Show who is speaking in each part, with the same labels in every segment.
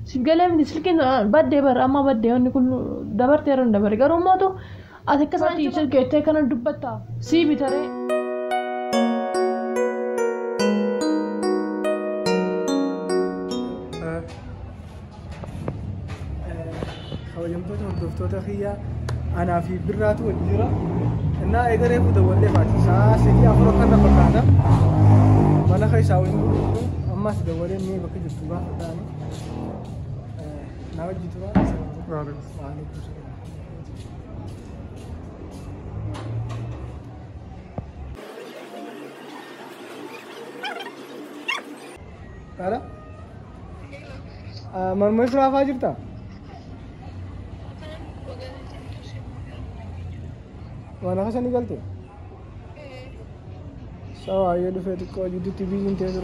Speaker 1: سيقالي من سلكين بدي بر أما بدي هني كل دبرت يرون دبر قالوا ما تو أتذكر ساعتي سلكي تكنا دبتة سيبي ترى
Speaker 2: خوجمتو دكتور تخيا أنا في برات والجرا إن إقرأ بدولة فاتي سيدي أفرق أنا فكانا ما نخيس أوين أما سدولة مي بكي جتوبا فتاني ناوي جتوبا وعليكم السلام أنا مرمى شو أفاجرتا وانا خشني قلتي سوا ये दुफे तो कोई जुदी टीवी नहीं थे तो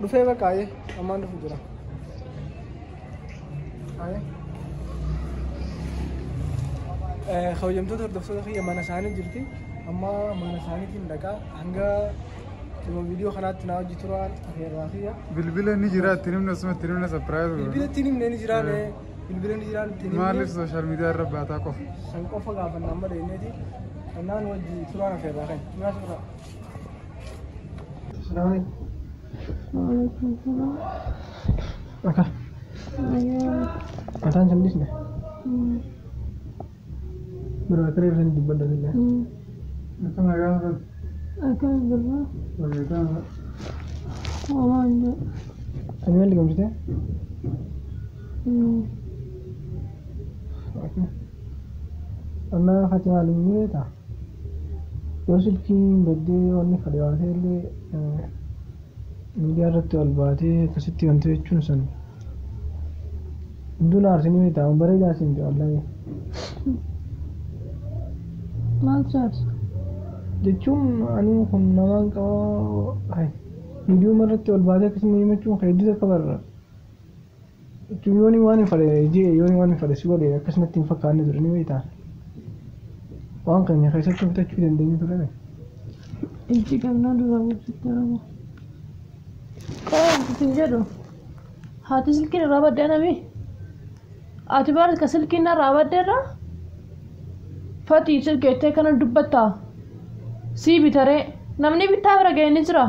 Speaker 2: दुफे का काये अमान दुफे जरा आये خوجم تو دفتر خي ما نساني جرتي اما ما نساني تين دقا هنگا تو فيديو خنات ناو جتروان غير واخيا
Speaker 3: بلبل نجرا تنم نسمه تنم سرپرایز
Speaker 2: بلبل تنم نجرا نه بلبل نجرا تنم
Speaker 3: مالف سوشال ميديا رباتا کو
Speaker 2: سنكو فغا فنمبر انيتي انا نوجي تروان في باخين ما شكرا السلام عليكم
Speaker 1: وعليكم السلام
Speaker 2: اكا
Speaker 1: أيوة
Speaker 2: اتان سنديسنا برا كرير سندي بدل الله
Speaker 3: كما قال
Speaker 1: أكل بالله
Speaker 3: وجدان
Speaker 1: وما عنده
Speaker 2: انا اللي قمت أنا خاتم على الميتا يوصل كين بدي واني خديوات اللي ميديا رتو الباتي كستي وانتو يتشون سن دون أرسني ميتا ومبري جاسين جو الله
Speaker 1: ما تشارج
Speaker 2: جتشون أنا مخن نمان كوا هاي فيديو مرتو الباتي كسمي مچون خيدي تكبر يوني واني فري جي يوني واني فري سوالي كسمت تنفكاني درني ميتا وان كان يخيسك كنت تشوي دندني ترى
Speaker 1: انتي كنا نلعب ستة تنجدو هاتي سلكين رابط دينا مي اعتبار كسلكين رابط دينا فاتي سلكي تكنا دبتا سيبي ترى نمني بتاعه رجعني ترى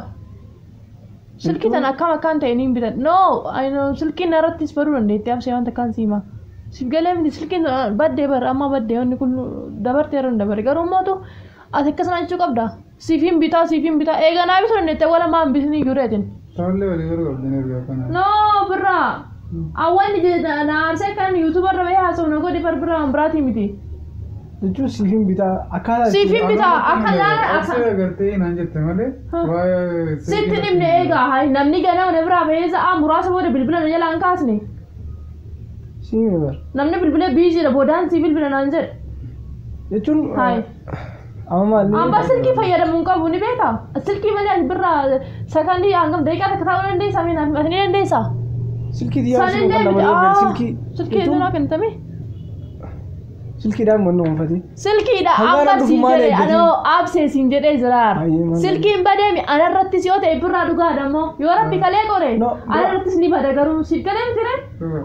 Speaker 1: سلكي تنا كم كان تاني بيت نو أنا سلكي نرد تسبرون ده تياب سيان تكان سيما سيبقى من سلكي بدي بر أما بدي هني كل دبر تيرون دبر كارو ما تو أتذكر سنة شو كبدا سيفيم بيتا إيه أنا بيسون نتا ولا ما بيسني يوريتين
Speaker 3: تقول لي ولا يورو بدنا نرجع كنا
Speaker 1: نو برا أول نجد أنا أرسل كان يوتيوبر ربيع هاسون نقول دي برا أمبراتي ميتي
Speaker 2: जो सीफिम बिता अकाला
Speaker 3: ऐसे करते हैं ना जितने वाले वाय
Speaker 1: सिर्फ निम्न एगा हाय नमनी कहना उन्हें बरा भेज आ मुरास वो रे बिल्बिल नजर लांकास ने
Speaker 2: सीमेवर
Speaker 1: नमने बिल्बिल बीज रे बोडान सिविल बिल नंजर
Speaker 2: ये चुन
Speaker 1: हाय
Speaker 2: अमाल
Speaker 1: आप असल की फयर मुंका बुनी बेटा असल की मले बरा सेकंडी आंगम देखा था उन्हें दे समी ना मने दे सा
Speaker 2: सिल्की दिया सिल्की
Speaker 1: तो ना कंत में
Speaker 2: सिल्की डाम मनो फती
Speaker 1: सिल्की डा आप सिंजरे अनो आप से सिंजरे जरार सिल्की बडे में अनर रत्ती सियो ते पुरा दुगा दमो योरा पिकले कोरे अनर रत्ती नि बडे करू सिकले तिरे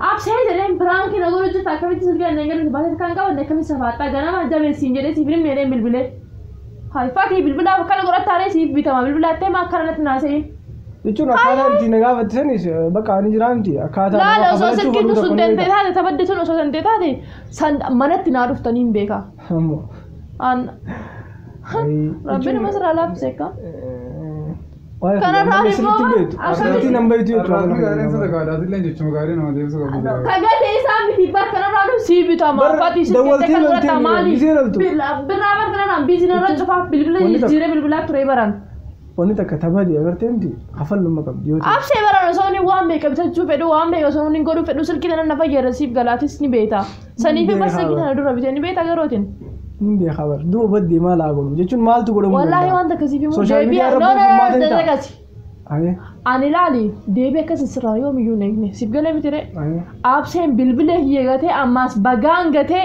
Speaker 1: आप से जरे फ्रांक की नगरो जो ताकवी सिल्की नेंगे बात कांका वन कमी सफाता गना जब सिंजरे सिबिर मेरे बिलबिले हाय फाकी बिलबिला कल गोरा तारे सी बिता बिलबिला ते मा खरनत ना से
Speaker 2: يجون أكادا تينغا فتشنيش بقى نجرام تي أكادا
Speaker 1: لا لا سوسن كده سودن تهذا تبدتون سوسن تهذا سند منت نعرف تنين بيكا أن ربنا مصر على بسكا كان رابي بو
Speaker 2: أشتري نمبر يجي
Speaker 3: رابي كارين سو دكار هذي لين جيشمو كارين ما ديو سو كابو
Speaker 1: كذا تيسا بيبا كان رابي سي بيتا ما فاتي سي كذا تمالي بالرابر كنا نام بيزنا رجفا بالبلا يجيره بالبلا تريبران
Speaker 2: وني تكتبها دي أقدر تمدي حفل لما كبديو
Speaker 1: आप से बरा रसोनी वाम में कभी चुप है वाम में रसोनी गोरु फेडू सर की तरह नफा ये रसीब गलातिस नहीं बेटा सनी पे बस की तरह डर अभी नहीं बेटा करो तिन
Speaker 2: नहीं बे खबर दो बद्दी माल आगो जे चुन माल तो गोड़ो
Speaker 1: والله وانت كسي في
Speaker 2: social media
Speaker 1: no no no
Speaker 2: आए
Speaker 1: आने लाली देवे का ससुरा यो में यू नहीं सिर्फ गले में तेरे आप से बिलबिल ये गए थे अम्मास बगान गए थे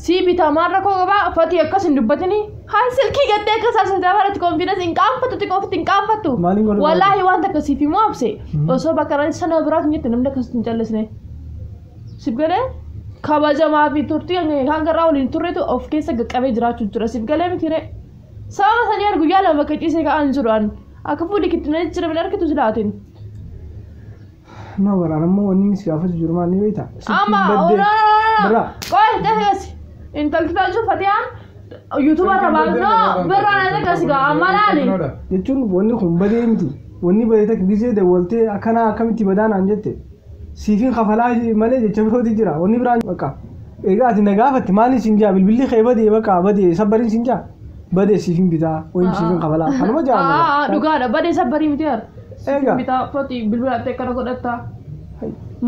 Speaker 1: si bita marra ko gaba fati akkas hin dubbatini hay silki gatte akkas asata barat confidence in qaanfatu ti qofti in qaanfatu wallahi wanta kasi fi muabse oso bakaran sana birat nyit namda kas challisne sibgale kabajamaa fi turtii hanga raawlin turreetu of keessa qaqqabee jiraachuu jira sibgale mitire sababa sanii argu yaala bakka ciisee ka'an jiran akka fuudhi kittinee jira bile arkitu silaatin
Speaker 2: no bara nammo wonni si afatu jiru maal ni beeta
Speaker 1: ama ora qoy dasi intalti taaju fatiyaan youtuber rabaa no birra na kasi ga amalani
Speaker 2: jechuun wonni kun badee miti wonni badee tak gisee de wolte akana akamitti badaan an jette siifin khafalaa malee jecha birooti jira wonni biraan bakka egaa ati nagaafatti maali sinjaa bilbilli khaybadee bakka badee sabbarin sinjaa badee siifin bitaa wonni siifin khafalaa kanuma jaa
Speaker 1: dhugaadha badee sabbarii miti yar egaa bitaa foti bilbila tekkana godhatta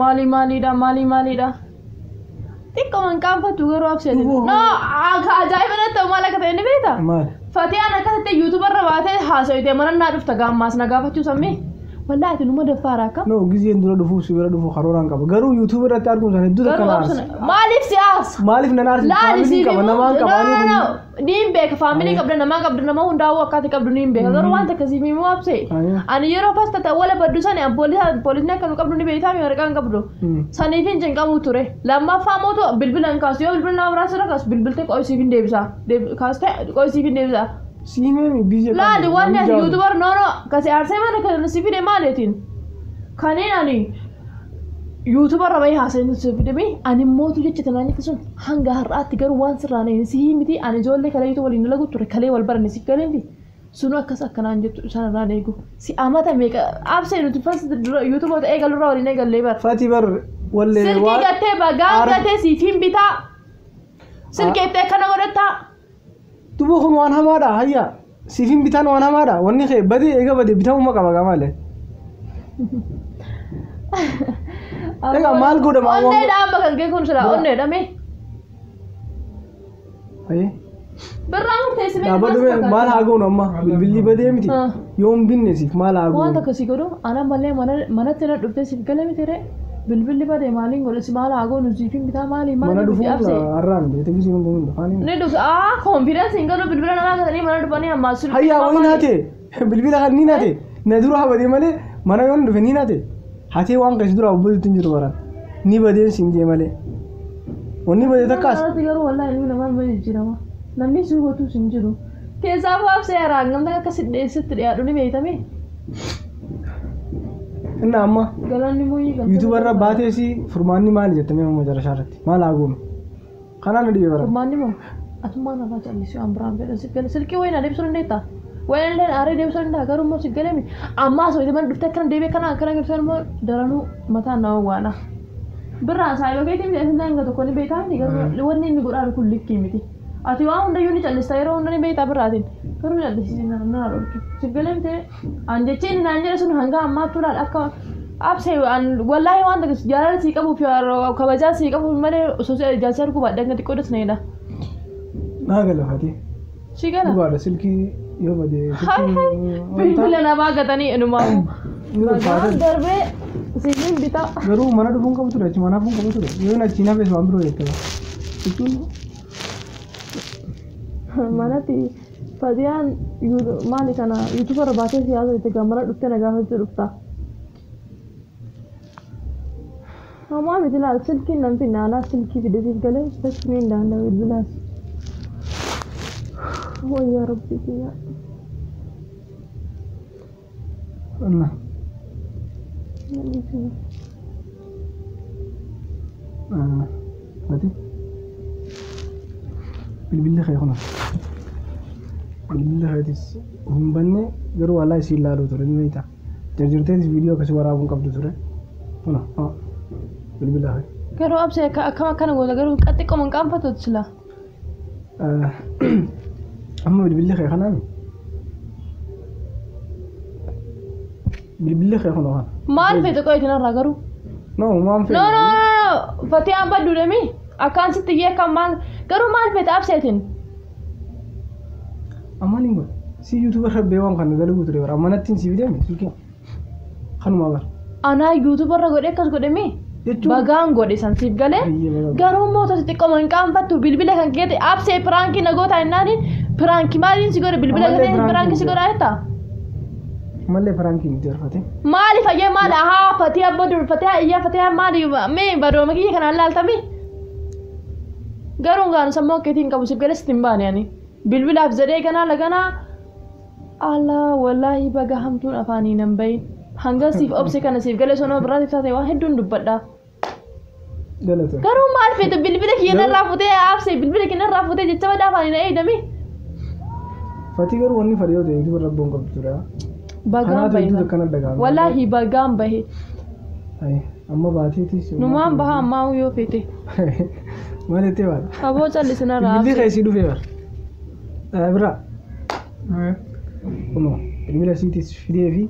Speaker 1: maaliidha tikko man qaanfatu garuu abseeti no ajaa'iba natti maal akka ta'e ni beekta fatiyaan akkasitti youtuber rabaatee haasawite mana naa dhufta gaammaas na gaafachuu sammee wallahi ati numa daffaara akka
Speaker 2: no gizeen dura dhufu si bira dhufu karooraan qaba garuu youtuber irratti arguun sana hedduu takka naas
Speaker 1: maaliif si aas
Speaker 2: maaliif nan aarsi faamilii qaba namaan qabaanii
Speaker 1: niin beeka faamilii qabda namaa qabda nama hundaa'uu akkaati qabdu niin beeka garuu waan takkasiif himuu abse ani yeroo pasta wala baddu sani poolisni akka nu qabdu ni beektaa mi waraqaan qabdu saniifin cinqamuu ture lammaffaa mootu bilbilan kaasu yoo bilbila nama biraas irra kaasu bilbilte qo'isiifin deebisa kaastee qo'isiifin deebisa
Speaker 2: Simemi bize
Speaker 1: laali wanni ati youtuber nono kasi arsee mana kana sifide maaleetiin kaneen ani youtuber rabai haasayin sifide mi ani mootu jecha tanaan jette sun hanga har'aatti garuu waan sirraan si miti ani ijoollee kale yuutu waliin lagu ture kalee wal baranne si galeenti sunu akkas akkanaan jettu sanarraan eegu si amata meeqa absee nuti fas youtuber ta'ee galurraa waliin eegallee bar
Speaker 2: fati bar wallee
Speaker 1: silkii gattee bagaan gattee siifin bitaa silkeettee kana godhattaa
Speaker 2: tubo kun waan hamaadha hayya siifin bitaan waan hamaadha wanni kee badee eega badee bitamuma qaba gamale egaa maal godhama
Speaker 1: onneedha amma kan kee kun sila onneedha mee
Speaker 2: aye
Speaker 1: birraa murteessimee
Speaker 2: dhaabadhume maal haa goonu amma bilbilli badee miti yoom binne siif maal haa goonu
Speaker 1: waan akkasii godhu ana mallee manatti na dhuftee siif galee miti bilbilli badee maaliin godhe si maal haa goonu siifin bitaa maaliin
Speaker 2: mana dhufuun har'aan beete gisii kun dhufuun dhufaanii
Speaker 1: ni dhufu konfidensi hin galu bilbila namaa gatanii mana dhufanii ammaa sulii
Speaker 2: hayyaa wayii naate bilbila kan ni naate na dura habadee malee mana yoon dhufe ni naate hatee waan keessa dura abbooti hin jiru baran ni badeen siin jee malee wanni badee takkaas
Speaker 1: garuu wallaahi inni namaan badee jirama namni si hubatus hin jiru keessaa faabsee yaraan namni akka sitti dhiyaadhu ni beekame
Speaker 2: inna amma
Speaker 1: galanni muyi
Speaker 2: youtuber ra baatee si furmaanni maali jettame amma jarashaa irratti maal haa goonu kanaan dhibee bara
Speaker 1: furmaanni moo atumaan afaa callisii waan biraan fedhan silkii wayinaa deebisuu dandeettaa wayinan aaree deebisuu danda'a garuu immoo si galemi ammaa soite mana dhuftee akkana deebee kana girtan immoo daranuu mataan nama waana birraan saayibaa keetii miti asin hanga tokko ni beekaa miti garuu wanni inni godhaan kun likkii miti ati waan hundayyuu ni callistaa yeroo hunda ni beektaa birraatiin garuu callisiisin nan dhorki si galemte an jechiin naan jedhe sun hanga ammaa tulaal akka absee wallaahi waan takkas jaalala sii qabuuf kabajaa sii qabuuf malee osoo ijaarsa arguu baadhaan gadi qoodasneedha
Speaker 2: naa galafate
Speaker 1: si gala
Speaker 2: dhugaadha silkii yoo badee
Speaker 1: bilbila namaa gatanii inumaamu nagaan darbee siifin bitaa
Speaker 2: garuu mana dhufuun qabu ture achi mana hafuun qabu ture yoo achiin hafees waan biroo jettaba jechuun
Speaker 1: manatti fatiyaan maali kana youtuber baatee siyaasa itti gammara dhuftee na gaafachuu dhufta hamaa miti laal silkiin nan finna alaa silkii fidesiif galee tasmii hin daanda'u bilbilaas wayyaa rabbi kiyya
Speaker 2: anna mati bilbilli kee kuna bilbilli keetis hin banne garuu wallaahi si ilaaluu ture ni beektaa jarjarteetis viidiyoo akkasii waraabuun qabdu ture kuna bilbila kee
Speaker 1: garuu absee akkana goota garuu qaxxiqqoo man qaanfatuutu sila
Speaker 2: amma bilbilli kee kanaami bilbilli kee kuna kana
Speaker 1: maal feete qo'eetiin irraa garuu
Speaker 2: no maal feete
Speaker 1: no fatiyaan baddu deemi akkaan sitti yeekkan maal garuu maal feete abseetiin
Speaker 2: amma ni godhe si youtuber rabbee waan kana dalaguu ture bara ammanattiin si fideemi silkiin kanuma bara
Speaker 1: anaa youtuber ra godhe akkas godhemi bagaan godhe san siif galee garuu moota xixiqqoo manqaanfattu bilbila kan keete absee piraanki nagoota hinnaani piraanki maaliin si godhe bilbila kan piraanki si godha jetta
Speaker 2: malee piraanki miti arfate
Speaker 1: maali fayyee maali haa fatee abbo durfatee ayyaa fatee maali mee badoo makiyya kanaan laaltami garuu gaanu sammuu keetiin qabu siif galee sitti hin baane ani bilbilaaf jedhee ganaa laganaa Allah wallahi baga hamtuun afaanii nan bayin hanga siif obse kana siif galee sonoo biraatiif taate waan hedduun dubbadha garuu maal feete bilbila kiyya irraa futee abse bilbila kiyya irraa futee jecha badaa afaanii na eedami
Speaker 2: fatii garuu wanni fadhiyoo ta'e itti rabboon qabdu ture
Speaker 1: bagaan bahe wallahi bagaan bahe
Speaker 2: amma baateetis
Speaker 1: numaan baha ammaa yoo feete
Speaker 2: maal ettee baal
Speaker 1: aboo callisina irraa
Speaker 2: bilbilli keessi dhufee bar bira kuno bilbila siitis fidee fi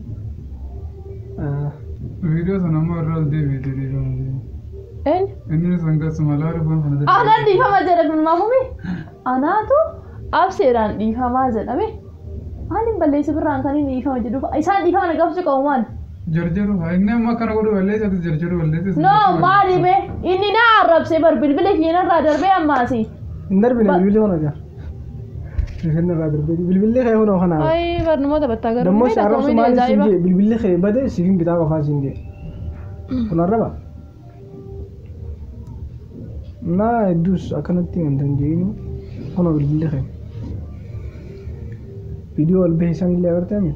Speaker 3: video sana amma irraa deebi'ee inni sangas malaa rufan kana
Speaker 1: ana dhiifama jedhame maafumi anaatu abseeraan dhiifamaa jedhame ani balleessi birraan kan inni dhiifama jedhu isaan dhiifama nagaafsu qabu maal
Speaker 3: jarjaru inni amma kana godhu balleessa jarjaru balleessa
Speaker 1: no maali be inni na arrabse bar bilbila kiyya irraa darbee ammaasi
Speaker 2: hin darbine bilbila hona gaa kan irraa darbee bilbilli kee hona kana
Speaker 1: ay bar namoota battaa garuu
Speaker 2: dammoo arrabsu maali sinjee bilbilli kee bade siifin bitaa qofaa sinjee kun arraba na heddus akkanatti wantan jeenu hona bilbilli kee video albee isaan illee agartame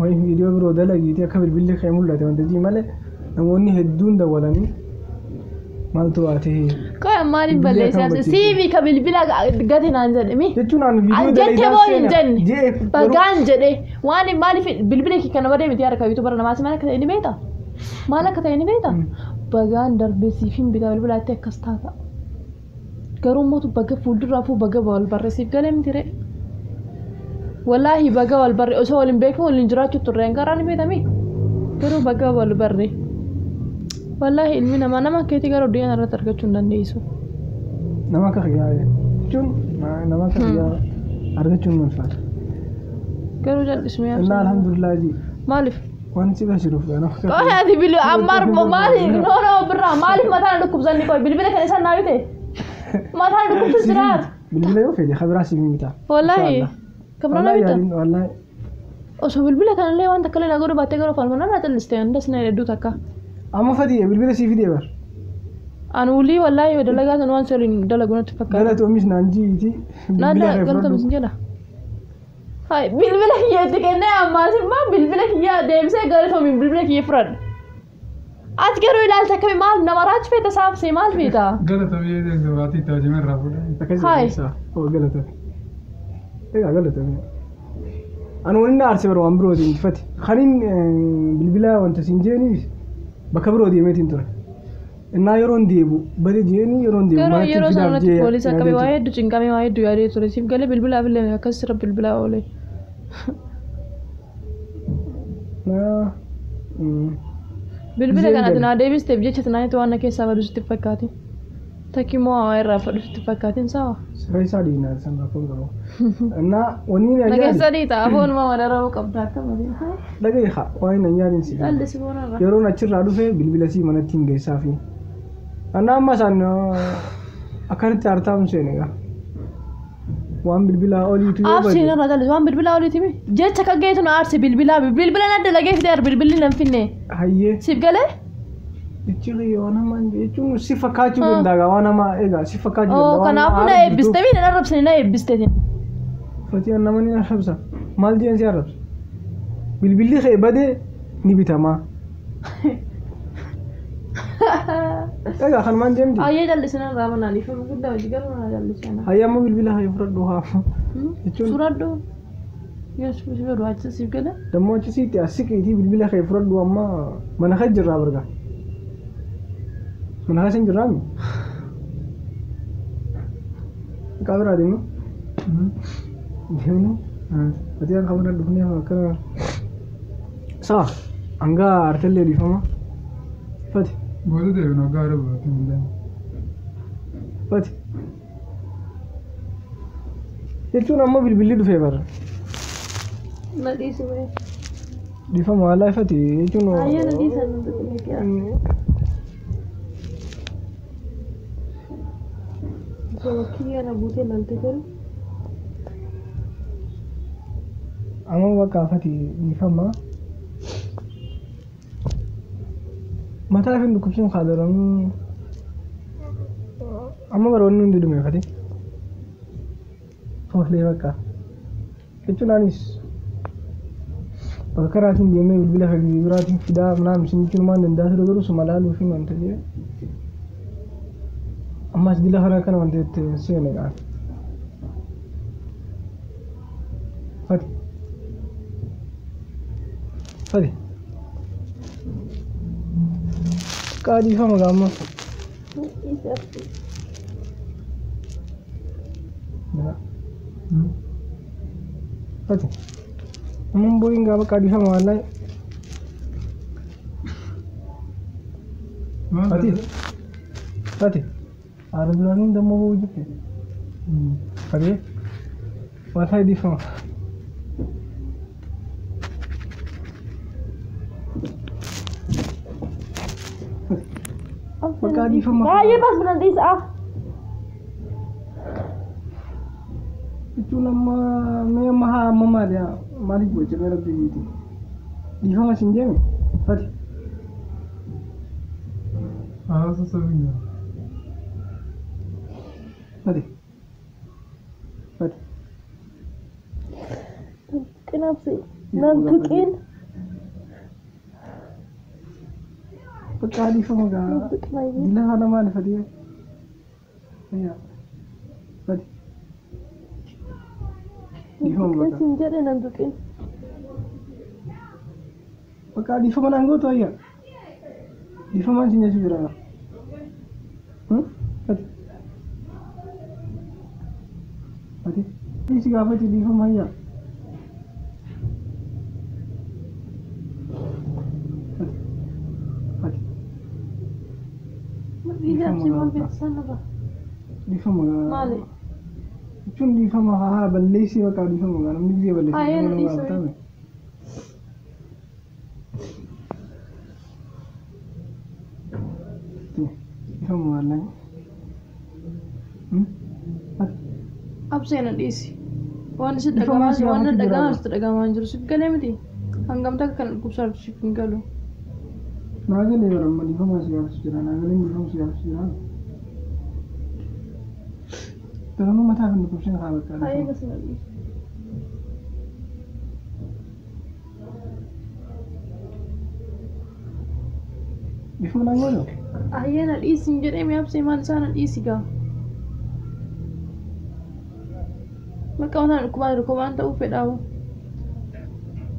Speaker 2: wayi video biroo dalagiiti akka bilbilli kee mul'ate wanta jii malee namoonni hedduun dawwalanii maaltu waate
Speaker 1: kai maaliin balleessaa CV ka bilbila gati naan jedhemi
Speaker 2: jechuun aan video
Speaker 1: jette boo hin jenne bagaan jedhe waan maaliif bilbila kee kana badee miti harka bitu bara namaas maal akka ta'e ni beekta maal akka ta'e ni beekta bagaan darbee siifin bitaa bilbilaatti akkas taata garuu mootu baga fuulduraafuu baga wal barreessiif galee miti ree wallahi baga wal barre osoo wal hin beeku wal hin jiraachuu turreen karaan beekami garuu baga wal barre wallahi ilmi nama keetii garuu diina irratti argachuu hin dandeessu
Speaker 2: nama akka xiyyaa jechuun nama akka xiyyaa argachuun malfaata
Speaker 1: garuu jal'ismee
Speaker 2: innaa alhamdulillah ji
Speaker 1: maaliif
Speaker 2: waan si bashiruuf nama akka
Speaker 1: qoyaati bilu ammaar maali no birraa maaliif mataan dhukkubsanni qoy bilbila kan isaan naayute mataan dhukkubsu jiraat
Speaker 2: bilbila yoo fedhe khabiraa si mimita
Speaker 1: wallahi kabrana bita
Speaker 2: wallahi
Speaker 1: osoo bilbila kanallee waan takka leena godhu baattee garuu falmana irraa calliste andas na hedduu takka
Speaker 2: amma fadii bilbila si fidee bar
Speaker 1: an wulii wallahi dalagaa san waan soriin dalagunatti fakkaata
Speaker 2: galata oomish naan jiiti
Speaker 1: nada galata misin jedha hay bilbila kiyyaatti kennee ammaas immoo bilbila kiyyaa deebisee galata oomiin bilbila kiyya fudhadha ati garuu ilaalta akkami maal nama raachi feeta saafsee maal feeta
Speaker 3: galata biyyee waatii taajime irraa fuudhan
Speaker 2: hay galata egaa galata an waliin aarse bar waan birootiin fati khaniin bilbila wanta siin jeeniif bakka biroo deemeetiin ture innaa yeroon deebu bade jeeni yeroon deebu
Speaker 1: yeroo sanatti poolis akkami waa hedduu cinqamee waa hedduu yaadee ture siif galee bilbilaaf illee akkas sirra bilbilaa oolee bilbila kanatti naa deebisteef jecha tanaanitti waan na keessaa badu sitti fakkaati takkimoo waa irraa fadhu sitti fakkaatiin sawa
Speaker 2: sirra isaa diinaa san rakkoo qabu innaa waniin
Speaker 1: na keessa dhiita afoon maa wadarabuu qabda akka malee
Speaker 2: dhaga'e haa waan hin yaadin si
Speaker 1: dhalli si boonarra
Speaker 2: yeroon achirraa dhufe bilbila sii manatti hin geessaa fi annaa amma isaan akkanatti hartaa'uun seene egaa waan bilbilaa oliitu yoo
Speaker 1: aarsi irra dhalli waan bilbilaa oliiti mi jecha ka geetu na aarsi bilbilaa bilbila na dalagee fidee bilbilli nan finne
Speaker 2: hayyee
Speaker 1: siif galee
Speaker 2: jechuun waan namaa jechuun si fakkaachuu danda'a waan namaa egaa si fakkaachuu danda'a
Speaker 1: kanaafuu na eebbiste mi na arrabsani na eebbisteetiin
Speaker 2: fatii nama ni arrabsa maal jeen si arrabsa bilbilli kee badee ni bitamaa egaa kan maan deemti
Speaker 1: ayyee jallisina irraa manaan ifa guddaa hojii garuu na jallisana
Speaker 2: hayya ammoo bilbila kee fudhadhu haa jechuun
Speaker 1: fudhadhu yes si fudhu achi siif gala
Speaker 2: dammoo achi siitti asiqiitii bilbila kee fudhadhu amma mana kan jirraa barga mana kan jirraa mi kabiraa deemu deemu ati akka mana dhufnee akka sawa hanga artellee dhiifama fati
Speaker 3: gootu deebinu akka aara bu'aati mul'ata
Speaker 2: fati jechuun ammoo bilbilli dhufee bara
Speaker 1: na dhiisime
Speaker 2: dhiifama wallaahi fati jechuun
Speaker 1: ayyee na dhiisan Wakii ana buutee laalte jiru.
Speaker 2: Amma bakka afati ifama. Mataa fi dhukkubsuun haadhoran amma baroonni hundi dhume fati. Fooflee bakka. Jechuun anis bakka karaatiin deemee bilbila fayyadamuu biraatiin fidaa naam isin jechuun maan danda'a ture garuu suma laaluu fi wanta jedhe. Ammas dila kana kana wanta itti seene dhaan. Fati. Fati. Qaadii fama gaamma. Fati. Amman boyin gaba qaadii fama wallahi. Fati. Fati. Arabulanin damo wujud. Fati. Wallahi di fama. Bakka di fama.
Speaker 1: Baay'ee bas bilandis
Speaker 2: Itu nama me maha mama dia mari boce mera bidi. Di fama sinjeme. Fati.
Speaker 3: Sabina.
Speaker 2: Fati. Fati.
Speaker 1: Kenapa sih? Nantukin.
Speaker 2: Bakka di fama ga. Dila hana mali Fati. Ya. Fati. Di fama bakka.
Speaker 1: Sinjere nantukin.
Speaker 2: Bakka di fama nanggo to ya. Di fama sinja sibirana. Fati. Fati. Ini si gafati di fama ya. Fati.
Speaker 1: Tidak sih mau sana ba.
Speaker 2: Di fama ga.
Speaker 1: Mali.
Speaker 2: Cun di fama ha ballesi bakka di fama ga namni je ballesi.
Speaker 1: Ayen di so.
Speaker 2: Di fama wallahi. Fati.
Speaker 1: Absena disi. Waan si dhagamaa waan dhagamaa si dhagamaa jiru si galee miti. Hangam takka kan kubsaatu si hin galu.
Speaker 2: Naagale baramma di fama si harus jira naagale di fama si harus jira. Terlalu mata kan kubsen ka bakka.
Speaker 1: Ayen bas nabi.
Speaker 2: Di fama nangolo.
Speaker 1: Ayen al isin jedhee mi absee maal isaan al isi gaa. Bakka wanaan dhukkubaan ta'uu fedhaawu.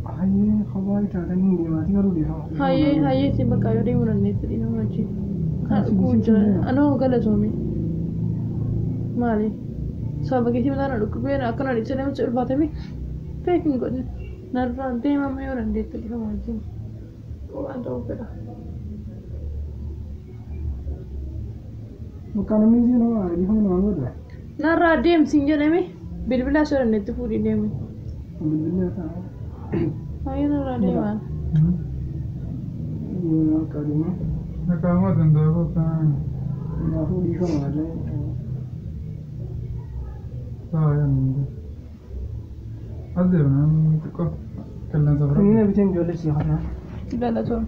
Speaker 2: Hayyee kophaa itaatanii deemaati garuu di fama.
Speaker 1: Hayyee si bakka yoo deemu dandeessu dhina wajjin. Kan dhukkubu jira. Anoo galatoome. Maali? Sababa keetii mataan dhukkubeen akkana dhiisee deemsa ulfaatame. Feekin godhe. Narraa deemama yoo dandeessu dhina wajjin. Waan ta'uu fedha.
Speaker 2: Bakka namni si nama di fama nama godha.
Speaker 1: Narraa deemsiin jedhame. Bilbilaa soo dandeetti fuudhii deeme.
Speaker 2: Bilbilaa ta'a.
Speaker 1: Hayyee narraa deemaan.
Speaker 2: Ini akka deemu.
Speaker 3: Nakama danda'a bakka.
Speaker 2: Kanaafuu di fama wallahi.
Speaker 3: Baay'ee. Adeemnaan xiqqoo qilleensa bira.
Speaker 2: Inni biteen ijoollee si kana.
Speaker 1: Galatoome.